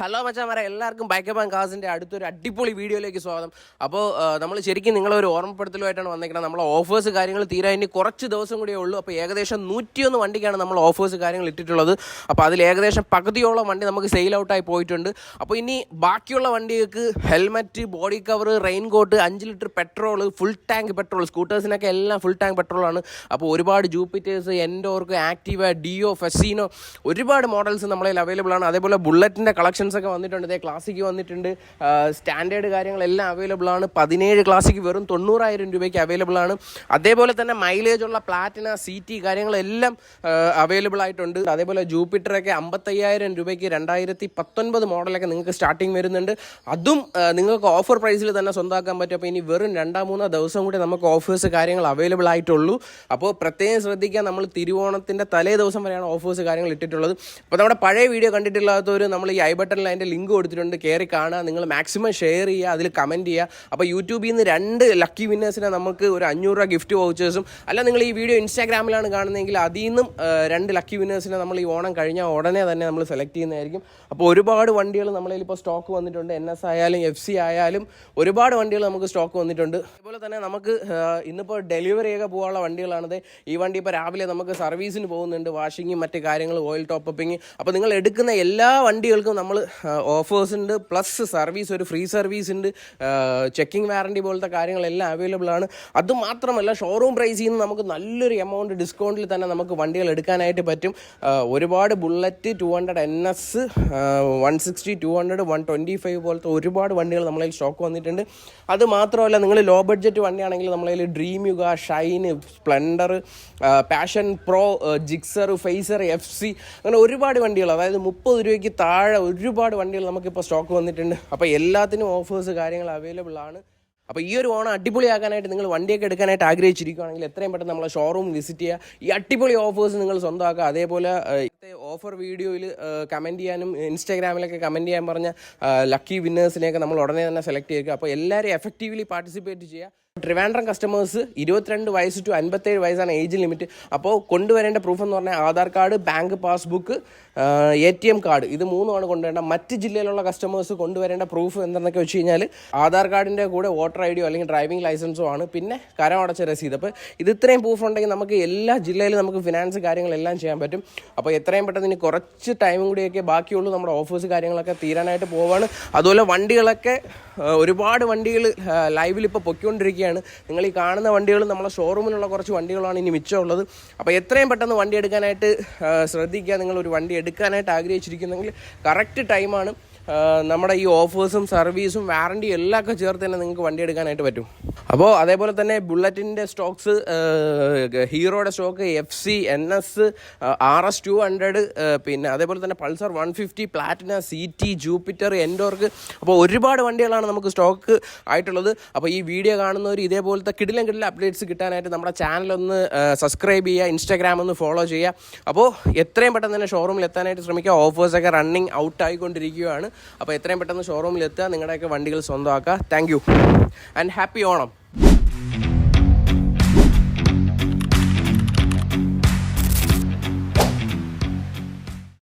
Hello മച്ചാമാരെ, എല്ലാവർക്കും bike bank കാസിൻ്റെ അടുത്തൊരു അടിപൊളി വീഡിയോയിലേക്ക് സ്വാഗതം. അപ്പോൾ നമ്മൾ ശരിക്കും നിങ്ങളൊരു ഓർമ്മപ്പെടുത്തലുമായിട്ടാണ് വന്നിരിക്കുന്നത്. നമ്മളെ ഓഫേഴ്സ് കാര്യങ്ങൾ തീരാൻ ഇനി കുറച്ച് ദിവസം കൂടിയേ ഉള്ളൂ. അപ്പോൾ ഏകദേശം 101 വണ്ടിക്കാണ് നമ്മൾ ഓഫേഴ്സ് കാര്യങ്ങൾ ഇട്ടിട്ടുള്ളത്. അപ്പോൾ അതിൽ ഏകദേശം പകുതിയോളം വണ്ടി നമുക്ക് സെയിൽ ഔട്ടായി പോയിട്ടുണ്ട്. അപ്പോൾ ഇനി ബാക്കിയുള്ള വണ്ടികൾക്ക് helmet, body cover, rain coat, 5 litre petrol, full tank petrol, സ്കൂട്ടേഴ്സിനൊക്കെ എല്ലാം ഫുൾ ടാങ്ക് പെട്രോളാണ്. അപ്പോൾ ഒരുപാട് Jupiters, Ntorq, Activa, Dio, Fascino ഒരുപാട് മോഡൽസ് നമ്മളതിൽ അവൈലബിൾ ആണ്. അതേപോലെ ബുള്ളറ്റിൻ്റെ കളക്ഷൻസ് ഒക്കെ വന്നിട്ടുണ്ട്. ഇതേ ക്ലാസിക് വന്നിട്ടുണ്ട്. സ്റ്റാൻഡേർഡ് കാര്യങ്ങളെല്ലാം അവൈലബിൾ ആണ്. 17 ക്ലാസിക് വെറും 90,000 രൂപയ്ക്ക് അവൈലബിൾ ആണ്. അതേപോലെ തന്നെ മൈലേജ് ഉള്ള പ്ലാറ്റിന, CT കാര്യങ്ങളെല്ലാം അവൈലബിൾ ആയിട്ടുണ്ട്. അതേപോലെ ജൂപ്പിറ്ററൊക്കെ 55,000 രൂപയ്ക്ക് 2019 മോഡലൊക്കെ നിങ്ങൾക്ക് സ്റ്റാർട്ടിങ് വരുന്നുണ്ട്. അതും നിങ്ങൾക്ക് ഓഫർ പ്രൈസിൽ തന്നെ സ്വന്തമാക്കാൻ പറ്റും. അപ്പോൾ ഇനി വെറും 2-3 ദിവസം കൂടി നമുക്ക് ഓഫേഴ്സ് കാര്യങ്ങൾ അവൈലബിൾ ആയിട്ടുള്ളൂ. അപ്പോൾ പ്രത്യേകം ശ്രദ്ധിക്കാൻ, നമ്മൾ തിരുവോണത്തിൻ്റെ തലേ ദിവസം വരെയാണ് ഓഫേഴ്സ് കാര്യങ്ങൾ ഇട്ടിട്ടുള്ളത്. അപ്പോൾ നമ്മുടെ പഴയ വീഡിയോ കണ്ടിട്ടില്ലാത്തവർ നമ്മൾ ഈ ഐ ബട്ടണിൽ അതിൻ്റെ ലിങ്ക് കൊടുത്തിട്ടുണ്ട്, കയറി കാണുക. നിങ്ങൾ മാക്സിമം ഷെയർ ചെയ്യുക, അതിൽ കമൻറ്റ് ചെയ്യുക. അപ്പോൾ യൂട്യൂബിൽ നിന്ന് 2 ലക്കി വിന്നേഴ്സിനെ നമുക്ക് ഒരു 500 രൂപ ഗിഫ്റ്റ് വൗച്ചേഴ്സും, അല്ല നിങ്ങൾ ഈ വീഡിയോ ഇൻസ്റ്റാഗ്രാമിലാണ് കാണുന്നതെങ്കിൽ അതിൽ നിന്നും 2 ലക്കി വിന്നേഴ്സിനെ നമ്മൾ ഈ ഓണം കഴിഞ്ഞാൽ ഉടനെ തന്നെ നമ്മൾ സെലക്ട് ചെയ്യുന്നതായിരിക്കും. അപ്പോൾ ഒരുപാട് വണ്ടികൾ നമ്മളതിൽ ഇപ്പോൾ സ്റ്റോക്ക് വന്നിട്ടുണ്ട്. NS ആയാലും FC ആയാലും ഒരുപാട് വണ്ടികൾ നമുക്ക് സ്റ്റോക്ക് വന്നിട്ടുണ്ട്. അതുപോലെ തന്നെ നമുക്ക് ഇന്നിപ്പോൾ ഡെലിവറി ഒക്കെ പോകാനുള്ള വണ്ടികളാണത്. ഈ വണ്ടി ഇപ്പോൾ രാവിലെ നമുക്ക് സർവീസിന് പോകുന്നുണ്ട്, വാഷിങ്ങും മറ്റ് കാര്യങ്ങൾ, ഓയിൽ ടോപ്പപ്പിങ്. അപ്പോൾ നിങ്ങൾ എടുക്കുന്ന എല്ലാ വണ്ടികൾക്കും നമ്മൾ ഓഫേഴ്സ് ഉണ്ട്, പ്ലസ് സർവീസ്, ഒരു ഫ്രീ സർവീസ് ഉണ്ട്, ചെക്കിംഗ് വാറണ്ടി പോലത്തെ കാര്യങ്ങളെല്ലാം അവൈലബിൾ ആണ്. അതുമാത്രമല്ല ഷോറൂം പ്രൈസിൽ നിന്ന് നമുക്ക് നല്ലൊരു എമൗണ്ട് ഡിസ്കൗണ്ടിൽ തന്നെ നമുക്ക് വണ്ടികൾ എടുക്കാനായിട്ട് പറ്റും. ഒരുപാട് ബുള്ളറ്റ്, 200 NS, 160, 200, 125 പോലത്തെ ഒരുപാട് വണ്ടികൾ നമ്മളതിൽ സ്റ്റോക്ക് വന്നിട്ടുണ്ട്. അത് മാത്രമല്ല, നിങ്ങൾ ലോ ബഡ്ജറ്റ് വണ്ടിയാണെങ്കിൽ നമ്മളതിൽ dream Yuga, Shine, Splendor, Passion Pro, Gixxer, Fazer, FC അങ്ങനെ ഒരുപാട് വണ്ടികൾ, അതായത് 30 രൂപയ്ക്ക് താഴെ ഒരുപാട് വണ്ടികൾ നമുക്കിപ്പോൾ സ്റ്റോക്ക് വന്നിട്ടുണ്ട്. അപ്പോൾ എല്ലാത്തിനും ഓഫേഴ്സ് കാര്യങ്ങൾ അവൈലബിൾ ആണ്. അപ്പോൾ ഈ ഒരു ഓണം അടിപൊളിയാക്കാനായിട്ട് നിങ്ങൾ വണ്ടിയൊക്കെ എടുക്കാനായിട്ട് ആഗ്രഹിച്ചിരിക്കുകയാണെങ്കിൽ എത്രയും പെട്ടെന്ന് നമ്മളെ ഷോറൂം വിസിറ്റ് ചെയ്യുക. ഈ അടിപൊളി ഓഫേഴ്സ് നിങ്ങൾ സ്വന്തമാക്കുക. അതേപോലെ ഓഫർ വീഡിയോയിൽ കമൻറ്റ് ചെയ്യാനും ഇൻസ്റ്റാഗ്രാമിലൊക്കെ കമൻറ്റ് ചെയ്യാൻ പറഞ്ഞ ലക്കി വിന്നേഴ്സിനെയൊക്കെ നമ്മൾ ഉടനെ തന്നെ സെലക്ട് ചെയ്യുക. അപ്പോൾ എല്ലാവരും എഫക്റ്റീവ്ലി പാർട്ടിസിപ്പേറ്റ് ചെയ്യുക. ട്രിവാൻഡ്രം കസ്റ്റമേഴ്സ് 22 വയസ്സ് ടു 57 വയസ്സാണ് ഏജ് ലിമിറ്റ്. അപ്പോൾ കൊണ്ടുവരേണ്ട പ്രൂഫ് എന്ന് പറഞ്ഞാൽ Aadhaar card, bank passbook, ATM card, ഇത് 3 കൊണ്ടുവരേണ്ട. മറ്റ് ജില്ലയിലുള്ള കസ്റ്റമേഴ്സ് കൊണ്ടുവരേണ്ട പ്രൂഫ് എന്തെന്നൊക്കെ വെച്ച് കഴിഞ്ഞാൽ ആധാർ കാർഡിൻ്റെ കൂടെ വോട്ടർ ID അല്ലെങ്കിൽ ഡ്രൈവിംഗ് ലൈസൻസോ ആണ്, പിന്നെ കരമടച്ച രസീത്. അപ്പോൾ ഇത് ഇത്രയും പ്രൂഫ് ഉണ്ടെങ്കിൽ നമുക്ക് എല്ലാ ജില്ലയിലും നമുക്ക് ഫിനാൻസ് കാര്യങ്ങളെല്ലാം ചെയ്യാൻ പറ്റും. അപ്പോൾ എത്രയും പെട്ടെന്ന് ഇനി കുറച്ച് ടൈമും കൂടിയൊക്കെ ബാക്കിയുള്ളൂ നമ്മുടെ ഓഫേഴ്സ് കാര്യങ്ങളൊക്കെ തീരാനായിട്ട് പോവാണ്. അതുപോലെ വണ്ടികളൊക്കെ ഒരുപാട് വണ്ടികൾ ലൈവിൽ ഇപ്പോൾ പൊയ്ക്കൊണ്ടിരിക്കുകയാണ്. നിങ്ങൾ ഈ കാണുന്ന വണ്ടികൾ നമ്മളെ ഷോറൂമിലുള്ള കുറച്ച് വണ്ടികളാണ് ഇനി മിച്ചമുള്ളത്. അപ്പോൾ എത്രയും പെട്ടെന്ന് വണ്ടി എടുക്കാനായിട്ട് ശ്രദ്ധിക്കുക. നിങ്ങളൊരു വണ്ടി എടുക്കാനായിട്ട് ആഗ്രഹിച്ചിരിക്കുന്നെങ്കിൽ കറക്റ്റ് ടൈമാണ്. നമ്മുടെ ഈ ഓഫേഴ്സും സർവീസും വാറണ്ടിയും എല്ലാം ഒക്കെ ചേർത്ത് തന്നെ നിങ്ങൾക്ക് വണ്ടി എടുക്കാനായിട്ട് പറ്റും. അപ്പോൾ അതേപോലെ തന്നെ ബുള്ളറ്റിൻ്റെ സ്റ്റോക്സ്, ഹീറോയുടെ സ്റ്റോക്ക്, FC, NS, RS 200, പിന്നെ അതേപോലെ തന്നെ Pulsar 150, Platina, CT, Jupiter, Ntorq. അപ്പോൾ ഒരുപാട് വണ്ടികളാണ് നമുക്ക് സ്റ്റോക്ക് ആയിട്ടുള്ളത്. അപ്പോൾ ഈ വീഡിയോ കാണുന്നവർ ഇതേപോലത്തെ കിടിലം അപ്ഡേറ്റ്സ് കിട്ടാനായിട്ട് നമ്മുടെ ചാനലൊന്ന് സബ്സ്ക്രൈബ് ചെയ്യുക, ഇൻസ്റ്റാഗ്രാം ഒന്ന് ഫോളോ ചെയ്യുക. അപ്പോൾ എത്രയും പെട്ടെന്ന് തന്നെ ഷോറൂമിൽ എത്താനായിട്ട് ശ്രമിക്കുക. ഓഫേഴ്സൊക്കെ റണ്ണിങ് ഔട്ട് ആയിക്കൊണ്ടിരിക്കുകയാണ്. അപ്പോൾ എത്രയും പെട്ടെന്ന് ഷോറൂമിൽ എത്തുക, നിങ്ങളുടെയൊക്കെ വണ്ടികൾ സ്വന്തമാക്കുക. Thank you and happy Onam.